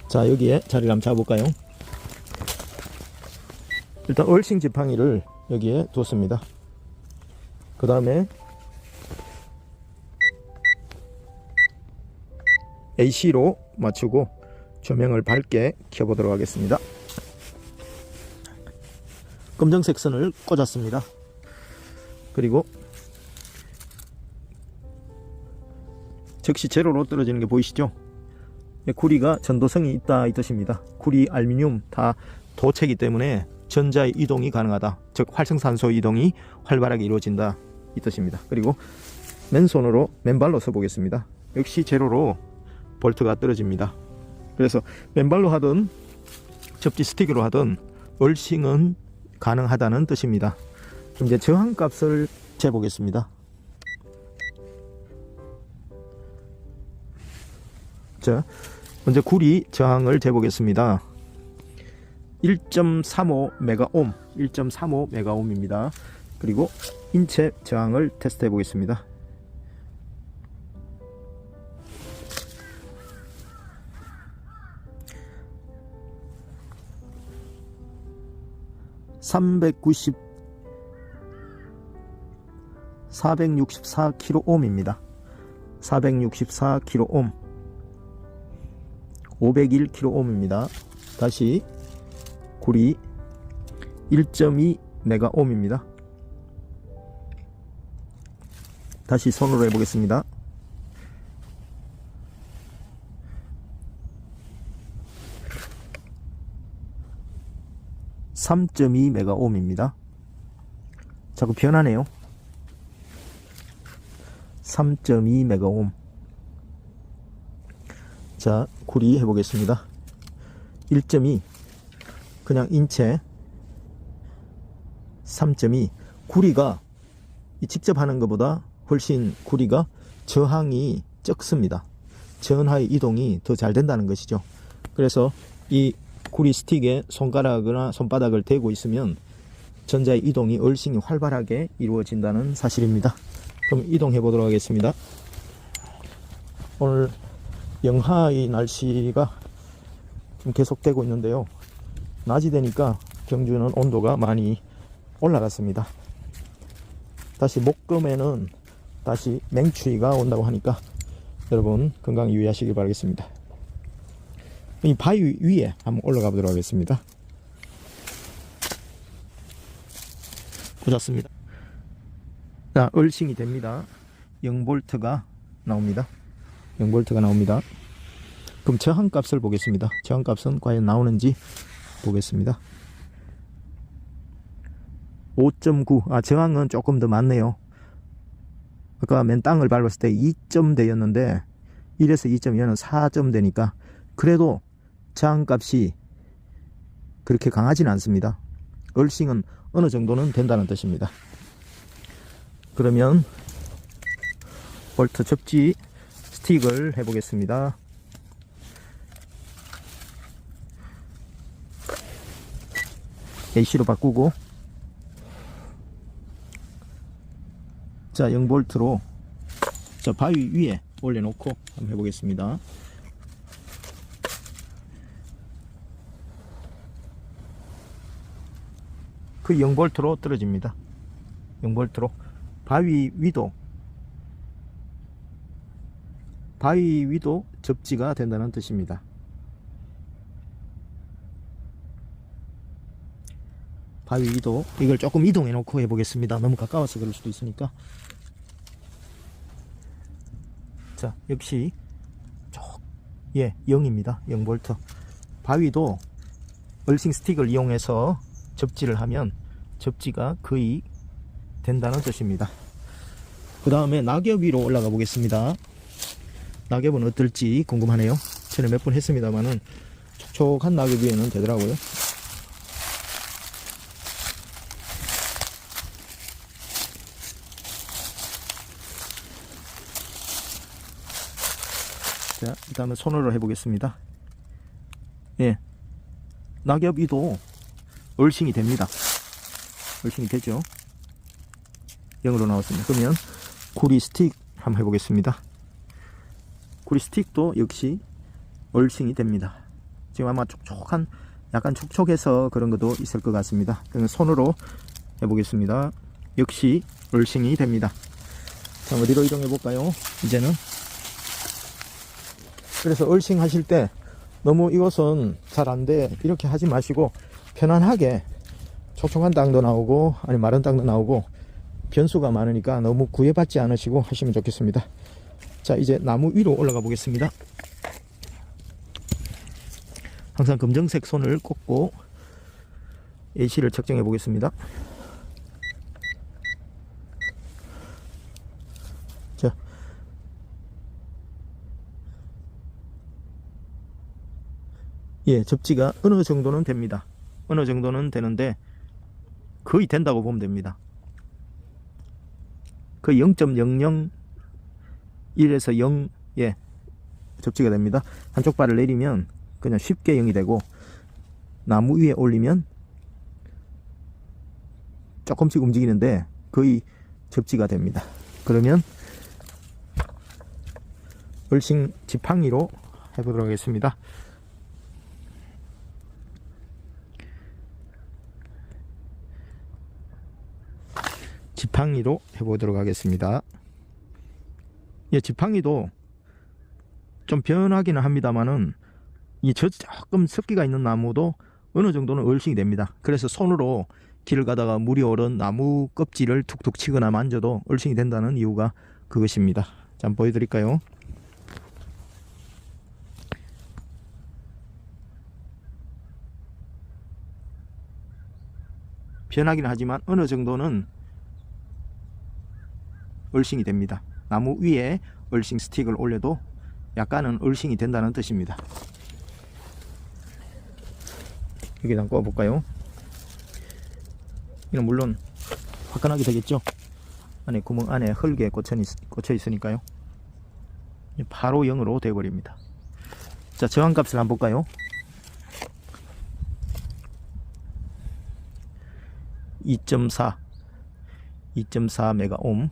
자, 여기에 자리를 한번 잡아볼까요? 일단 얼싱 지팡이를 여기에 뒀습니다. 그 다음에 AC로 맞추고 조명을 밝게 켜보도록 하겠습니다. 검정색 선을 꽂았습니다. 그리고 즉시 제로로 떨어지는 게 보이시죠? 구리가 전도성이 있다 이 뜻입니다. 구리, 알루미늄 다 도체이기 때문에 전자의 이동이 가능하다. 즉 활성산소 이동이 활발하게 이루어진다 이 뜻입니다. 그리고 맨손으로 맨발로 서보겠습니다. 역시 제로로 볼트가 떨어집니다. 그래서 맨발로 하든 접지 스틱으로 하든 얼싱은 가능하다는 뜻입니다. 그럼 이제 저항값을 재보겠습니다. 자, 먼저 구리 저항을 재보겠습니다. 1.35메가옴, 1.35메가옴입니다. 그리고 인체 저항을 테스트 해보겠습니다. (390) 464kΩ입니다. 464kΩ, 501kΩ입니다. 다시 구리 1.2메가옴입니다. 다시 손으로 해보겠습니다. (3.2메가옴입니다) 자꾸 변하네요. 3.2메가옴. 자, 구리 해보겠습니다. 1.2 그냥 인체 3.2. 구리가 직접 하는 것보다 훨씬 구리가 저항이 적습니다. 전하의 이동이 더 잘 된다는 것이죠. 그래서 이 구리 스틱에 손가락이나 손바닥을 대고 있으면 전자의 이동이 얼싱이 활발하게 이루어진다는 사실입니다. 그럼 이동해 보도록 하겠습니다. 오늘 영하의 날씨가 좀 계속되고 있는데요. 낮이 되니까 경주는 온도가 많이 올라갔습니다. 다시 목금에는 다시 맹추위가 온다고 하니까 여러분 건강 유의하시길 바라겠습니다. 이 바위 위에 한번 올라가 보도록 하겠습니다. 꽂았습니다. 자, 얼싱이 됩니다. 0볼트가 나옵니다. 0볼트가 나옵니다. 그럼 저항값을 보겠습니다. 저항값은 과연 나오는지 보겠습니다. 5.9. 저항은 조금 더 많네요. 아까 맨 땅을 밟았을 때 2점대였는데 1에서 2.2는 4점대니까 그래도 저항값이 그렇게 강하지는 않습니다. 얼싱은 어느 정도는 된다는 뜻입니다. 그러면 볼트 접지 스틱을 해보겠습니다. AC로 바꾸고, 자, 0볼트로 자, 바위 위에 올려놓고 한번 해보겠습니다. 그 0볼트로 떨어집니다. 0볼트로 바위 위도 접지가 된다는 뜻입니다. 바위 위도, 이걸 조금 이동해 놓고 해보겠습니다. 너무 가까워서 그럴 수도 있으니까. 자, 역시 0입니다. 0볼트. 바위도 얼싱 스틱을 이용해서 접지를 하면 접지가 거의 된다는 뜻입니다. 그 다음에 낙엽 위로 올라가 보겠습니다. 낙엽은 어떨지 궁금하네요. 전에 몇 번 했습니다만은 촉촉한 낙엽 위에는 되더라고요. 자, 그 다음에 손으로 해보겠습니다. 예, 낙엽 위도 얼싱이 됩니다. 얼싱이 되죠. 0으로 나왔습니다. 그러면 구리 스틱 한번 해보겠습니다. 구리 스틱도 역시 얼싱이 됩니다. 지금 아마 촉촉한, 약간 촉촉해서 그런 것도 있을 것 같습니다. 그럼 손으로 해보겠습니다. 역시 얼싱이 됩니다. 자, 어디로 이동해 볼까요? 이제는. 그래서 얼싱 하실 때 너무 이것은 잘 안 돼 이렇게 하지 마시고 편안하게, 촉촉한 땅도 나오고 아니 마른 땅도 나오고 변수가 많으니까 너무 구애받지 않으시고 하시면 좋겠습니다. 자, 이제 나무 위로 올라가 보겠습니다. 항상 검정색 손을 꽂고 AC를 측정해 보겠습니다. 자, 예, 접지가 어느 정도는 됩니다. 어느 정도는 되는데 거의 된다고 보면 됩니다. 거의 0.001에서 0, 예, 접지가 됩니다. 한쪽 발을 내리면 그냥 쉽게 0이 되고, 나무 위에 올리면 조금씩 움직이는데 거의 접지가 됩니다. 그러면 얼싱 지팡이로 해보도록 하겠습니다. 지팡이로 해보도록 하겠습니다. 예, 지팡이도 좀 변하기는 합니다만은 이 조금 습기가 있는 나무도 어느 정도는 얼싱이 됩니다. 그래서 손으로 길을 가다가 물이 오른 나무 껍질을 툭툭 치거나 만져도 얼싱이 된다는 이유가 그것입니다. 자, 한번 보여드릴까요? 변하기는 하지만 어느 정도는 얼싱이 됩니다. 나무 위에 얼싱 스틱을 올려도 약간은 얼싱이 된다는 뜻입니다. 여기다 한번 꽂아볼까요? 이는 물론 화끈하게 되겠죠? 안에 구멍 안에 흙에 꽂혀 있으니까요. 바로 0으로 되어버립니다. 자, 저항값을 한번 볼까요? 2.4 메가옴.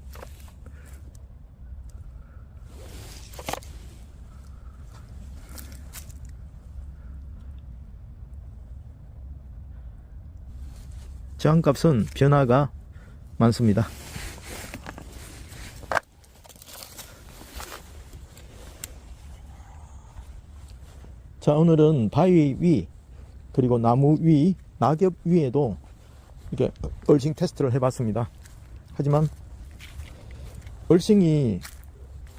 저항값은 변화가 많습니다. 자, 오늘은 바위 위 그리고 나무 위, 낙엽 위에도 이렇게 얼싱 테스트를 해봤습니다. 하지만 얼싱이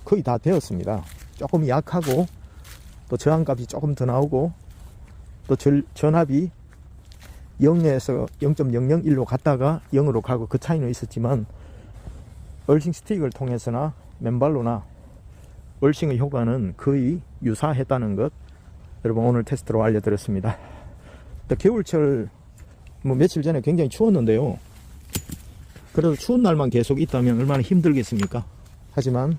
거의 다 되었습니다. 조금 약하고 또 저항값이 조금 더 나오고 또 전압이 0에서 0.001로 갔다가 0으로 가고 그 차이는 있었지만 얼싱 스틱을 통해서나 맨발로나 얼싱의 효과는 거의 유사했다는 것, 여러분 오늘 테스트로 알려드렸습니다. 또 겨울철 며칠 전에 굉장히 추웠는데요. 그래도 추운 날만 계속 있다면 얼마나 힘들겠습니까? 하지만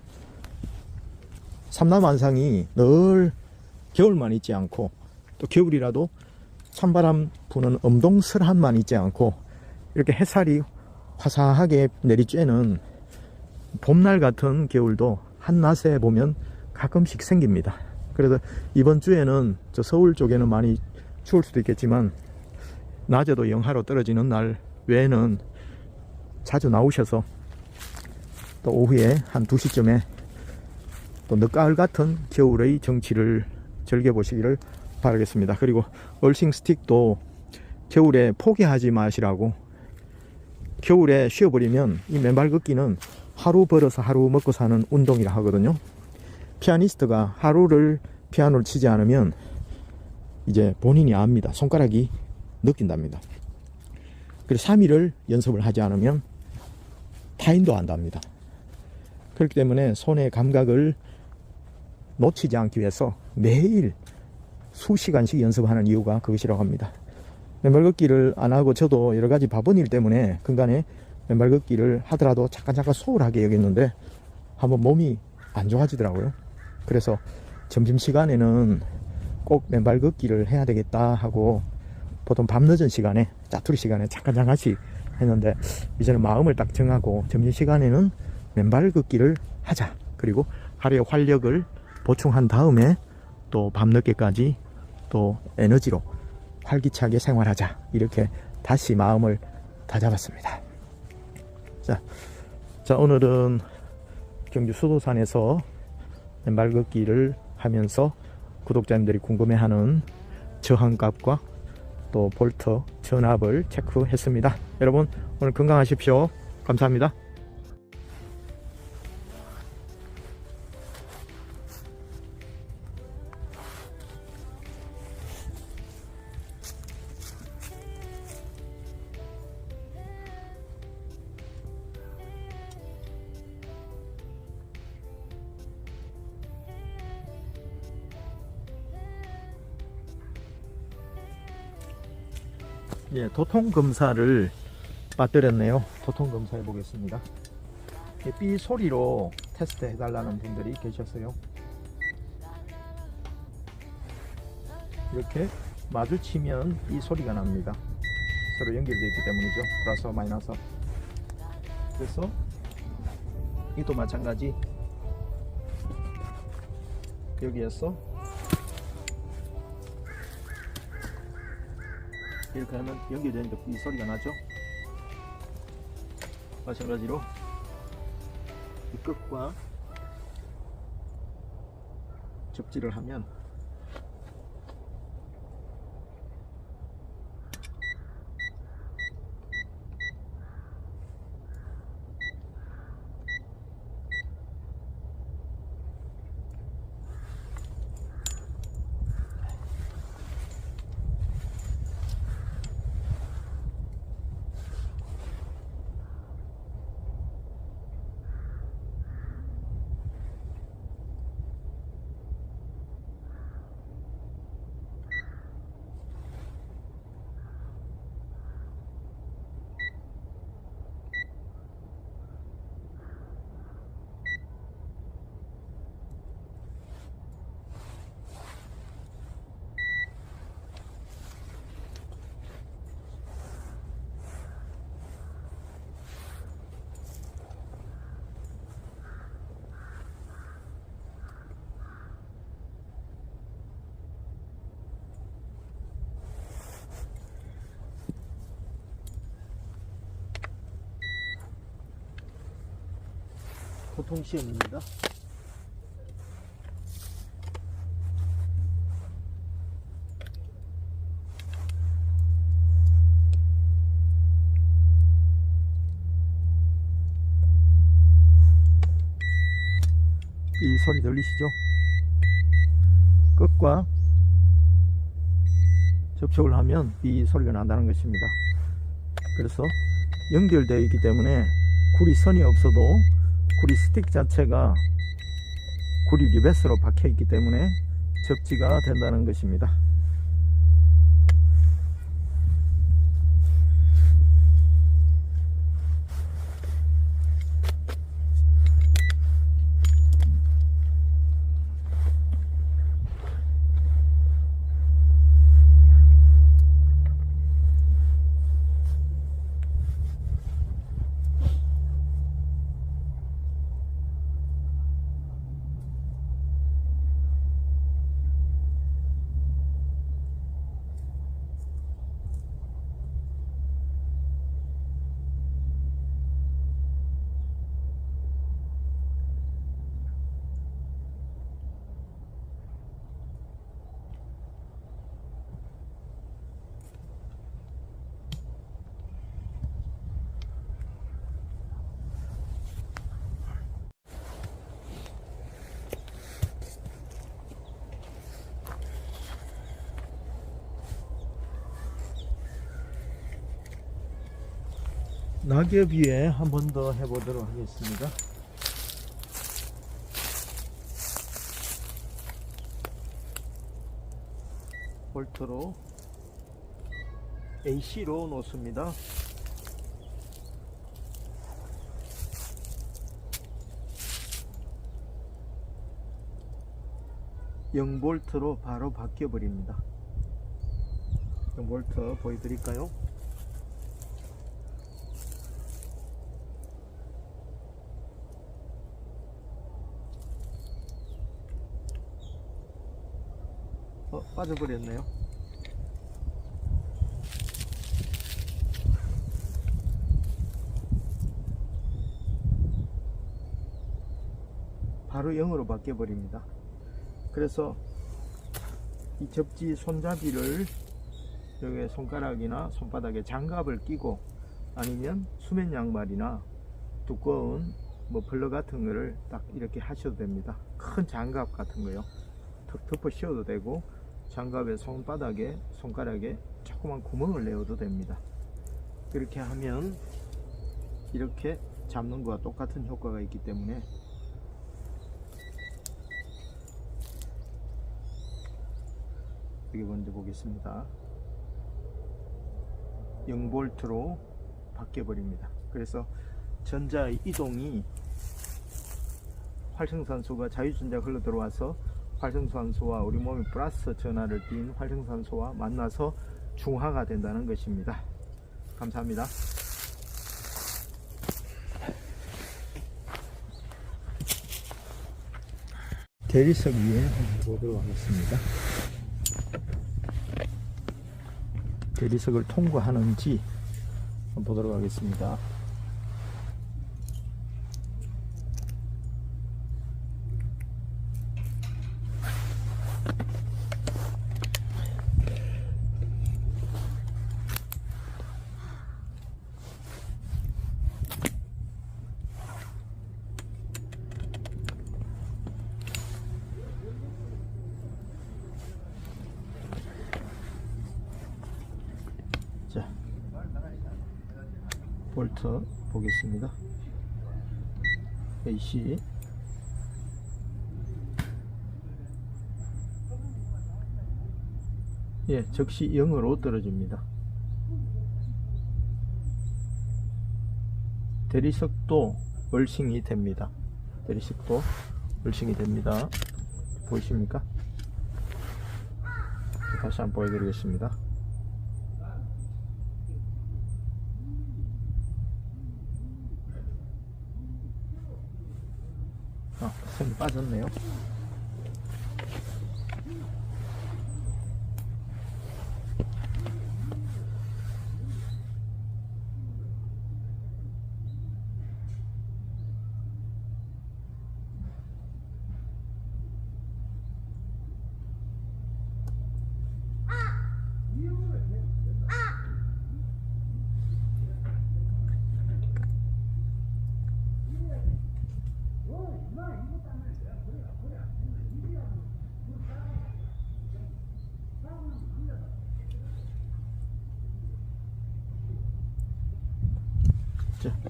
삼남한상이 늘 겨울만 있지 않고 또 겨울이라도 찬바람 부는 엄동설한만 있지 않고 이렇게 햇살이 화사하게 내리쬐는 봄날 같은 겨울도 한낮에 보면 가끔씩 생깁니다. 그래서 이번 주에는 저 서울 쪽에는 많이 추울 수도 있겠지만 낮에도 영하로 떨어지는 날 외에는 자주 나오셔서 또 오후에 한 2시쯤에 또 늦가을 같은 겨울의 정취를 즐겨보시기를 바라겠습니다. 그리고 얼싱 스틱도 겨울에 포기하지 마시라고. 겨울에 쉬어버리면 이 맨발 걷기는 하루 벌어서 하루 먹고 사는 운동이라 하거든요. 피아니스트가 하루를 피아노를 치지 않으면 이제 본인이 압니다. 손가락이 느낀답니다. 그리고 3일을 연습을 하지 않으면 타인도 안답니다. 그렇기 때문에 손의 감각을 놓치지 않기 위해서 매일 수시간씩 연습하는 이유가 그것이라고 합니다. 맨발 걷기를 안 하고 저도 여러 가지 바쁜 일 때문에 근간에 맨발 걷기를 하더라도 잠깐 소홀하게 여겼는데 한번 몸이 안 좋아지더라고요. 그래서 점심시간에는 꼭 맨발 걷기를 해야 되겠다 하고 보통 밤늦은 시간에 짜투리 시간에 잠깐씩 했는데 이제는 마음을 딱 정하고 점심시간에는 맨발 걷기를 하자. 그리고 하루의 활력을 보충한 다음에 또 밤늦게까지 또 에너지로 활기차게 생활하자, 이렇게 다시 마음을 다잡았습니다. 자, 오늘은 경주 수도산에서 말 걷기를 하면서 구독자님들이 궁금해하는 저항값과 또 볼트 전압을 체크했습니다. 여러분 오늘 건강하십시오. 감사합니다. 예, 도통 검사를 빠뜨렸네요. 도통 검사해 보겠습니다. 삐 소리로 테스트 해달라는 분들이 계셨어요. 이렇게 마주치면 삐 소리가 납니다. 서로 연결되어 있기 때문이죠. 플러스 마이너스. 그래서 이도 마찬가지. 여기에서 이렇게 하면 연결되니까 이 소리가 나죠. 마찬가지로 이 끝과 접지를 하면 보통 시험입니다. 이 소리 들리시죠? 끝과 접촉을 하면 이 소리가 난다는 것입니다. 그래서 연결되어 있기 때문에 구리선이 없어도 구리 스틱 자체가 구리 리베스로 박혀 있기 때문에 접지가 된다는 것입니다. 낙엽 위에 한 번 더 해보도록 하겠습니다. 볼트로 AC로 놓습니다. (0V) 바로 바뀌어 버립니다. 0V 보여드릴까요? 빠져버렸네요. 바로 0으로 바뀌어 버립니다. 그래서 이 접지 손잡이를 여기 손가락이나 손바닥에 장갑을 끼고 아니면 수면 양말이나 두꺼운 뭐 블러 같은 거를 딱 이렇게 하셔도 됩니다. 큰 장갑 같은 거요. 턱 덮어 씌워도 되고 장갑에 손바닥에 손가락에 조그만 구멍을 내어도 됩니다. 그렇게 하면 이렇게 잡는 거와 똑같은 효과가 있기 때문에 여기 먼저 보겠습니다. 0V로 바뀌어 버립니다. 그래서 전자의 이동이 활성산소가 자유전자가 흘러 들어와서 활성산소와 우리 몸의 플러스 전하를 띤 활성산소와 만나서 중화가 된다는 것입니다. 감사합니다. 대리석 위에 한번 보도록 하겠습니다. 대리석을 통과하는지 한번 보도록 하겠습니다. 자, 볼트 보겠습니다. AC 예, 즉시 0으로 떨어집니다. 대리석도 얼싱이 됩니다. 대리석도 얼싱이 됩니다. 보이십니까? 다시 한번 보여드리겠습니다. 선이 빠졌네요.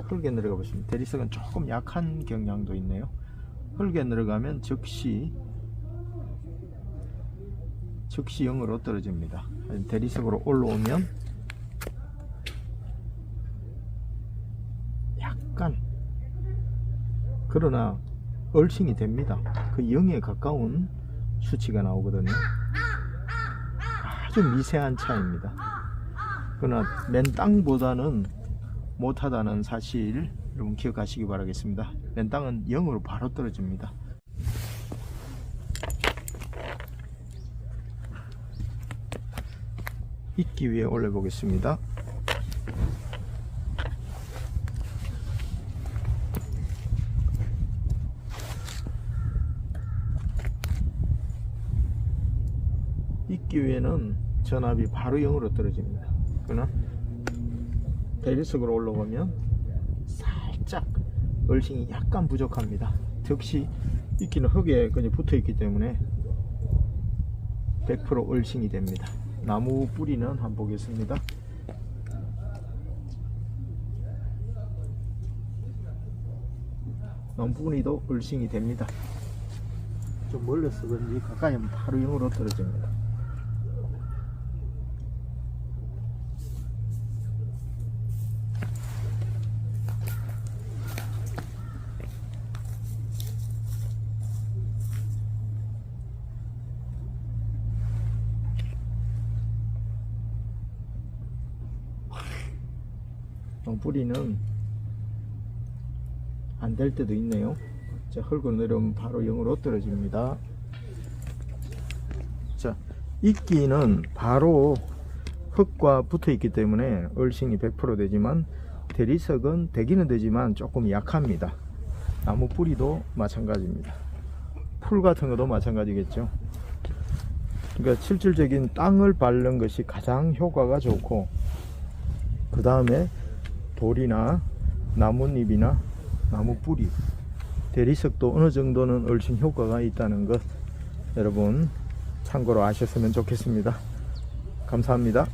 흙에 내려가 보시면 대리석은 조금 약한 경향도 있네요. 흙에 내려가면 즉시 0으로 떨어집니다. 대리석으로 올라오면 약간, 그러나 얼싱이 됩니다. 그 0에 가까운 수치가 나오거든요. 아주 미세한 차이입니다. 그러나 맨 땅보다는 못하다는 사실 여러분 기억하시기 바라겠습니다. 맨 땅은 0으로 바로 떨어집니다. 이끼 위에 올려 보겠습니다. 이끼 위에는 전압이 바로 0으로 떨어집니다. 그러나 대리석으로 올라오면 살짝 얼싱이 약간 부족합니다. 즉시 이끼는 흙에 그냥 붙어 있기 때문에 100% 얼싱이 됩니다. 나무 뿌리는 한번 보겠습니다. 나무 뿌리도 얼싱이 됩니다. 좀 멀려서 그런지 가까이 하면 바로 0으로 떨어집니다. 뿌리는 안 될 때도 있네요. 자, 흙으로 내려오면 바로 0으로 떨어집니다. 자, 이끼는 바로 흙과 붙어 있기 때문에 얼싱이 100% 되지만 대리석은 되기는 되지만 조금 약합니다. 나무 뿌리도 마찬가지입니다. 풀 같은 것도 마찬가지겠죠. 그러니까 실질적인 땅을 밟는 것이 가장 효과가 좋고, 그 다음에 돌이나 나뭇잎이나 나무 뿌리, 대리석도 어느 정도는 얼씬 효과가 있다는 것 여러분 참고로 아셨으면 좋겠습니다. 감사합니다.